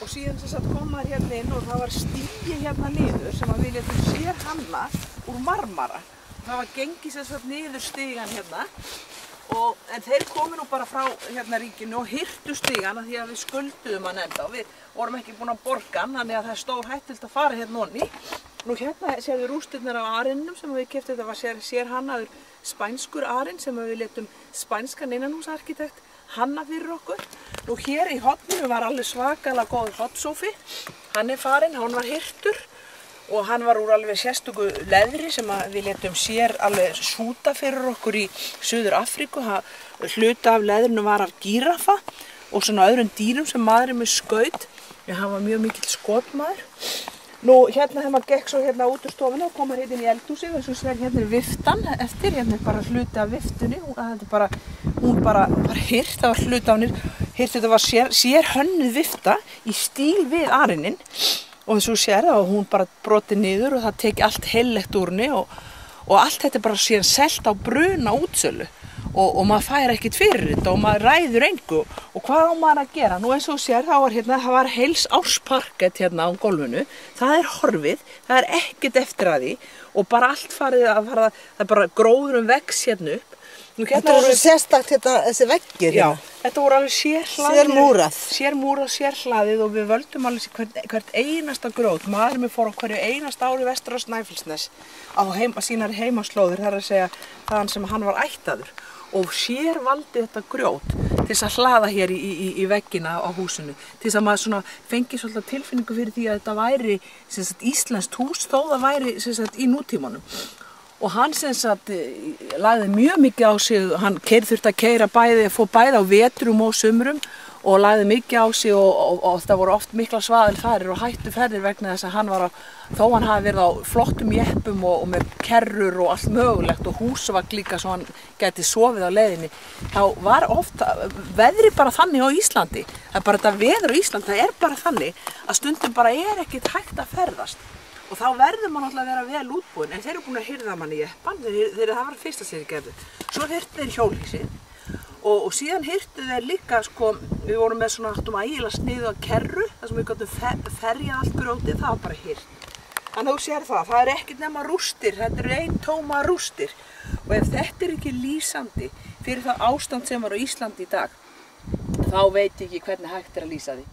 og síðan sem sagt kom maður hérna inn og það var stigi hérna niður sem að við létum sérhanna úr marmara. Það var gengið sem sagt niður stigan hérna en þeir komu nú bara frá hérna ríkinu og hirtu stigana því að við skulduðum að nefnda og við vorum ekki búin að borga hann, þannig að það er stór hættilt að fara hérna onni. Nú hérna séum við rústirnar á arinnum sem við keyptum, þetta var sérhannaður spænskur arinn sem við létum spænskan innanhúsarkitekt hanna fyrir okkur. Nú hér í horninu var alveg svakalega góður hotnsófi, hann er farinn, hann var hirtur og hann var úr alveg sérstöku leðri sem við létum sér alveg súta fyrir okkur í Suður Afríku. Hluta af leðrinu var af gíraffa og svona öðrum dýrum sem maðurinn með skaut. Hann var mjög mikill skotmaður. Nú hérna þegar maður gekk svo hérna út úr stofinu og kom maður hérna inn í eldhúsið og svo sér hérna er viftan eftir, hérna er bara hluti af viftunni. Hún bara hirt, það var hluti af henni hirt, þetta var sérhönnuð vifta í stíl við arinninn. Og eins og sér það og hún bara brotið niður og það teki allt heillegt úr henni og allt þetta er bara síðan selt á bruna útsölu og maður fær ekkert fyrir þetta og maður ræður engu og hvað á maður að gera? Nú eins og sér það var heils ársparkett hérna á gólfinu, það er horfið, það er ekkert eftir að því og bara allt farið að fara, það er bara gróðurum vex hérna upp. Þetta voru sérstakt þessi veggir hérna. Já, þetta voru alveg sérmúrað. Sérmúrað, sérhlaðið og við völdum alveg hvert einasta grót. Maðurinn minn fór á hverju einasta ári vestur á Snæfellsnes á sínar heimaslóðir, það er að segja þaðan sem hann var ættaður. Og sér valdi þetta grjót til þess að hlaða hér í veggina á húsinu. Til þess að maður svona fengi svolítið tilfinningu fyrir því að þetta væri íslenskt hús þó það væri í nútímanum. Og hann lagði mjög mikið á sig, hann þurfti að keyra fór bæði á vetrum og sumrum og lagði mikið á sig og það voru oft mikla svaðilferðir og hættuferðir vegna þess að hann var þó hann hafi verið á flottum jeppum og með kerrur og allt mögulegt og húsvagn líka svo hann gæti sofið á leiðinni, þá var oft veðri bara þannig á Íslandi, það er bara þetta veður á Íslandi, það er bara þannig að stundum bara er ekkert hægt að ferðast. Og þá verður maður náttúrulega að vera vel útbúinn, en þeir eru búin að hirða manni í jeppann, það var það fyrsta sem þeir gerðu. Svo hirtu þeir hjólhýsið og síðan hirtu þeir líka, við vorum með svona áttum ægilega sniðu að kerru, þar sem við gátum ferjað allt grjótið, það var bara hirt. Þannig að þú sér það er ekkert nema rústir, þetta eru eintóma rústir. Og ef þetta er ekki lýsandi fyrir það ástand sem var á Íslandi í dag, þá veit ég ekki hvernig hægt er að lýsa því.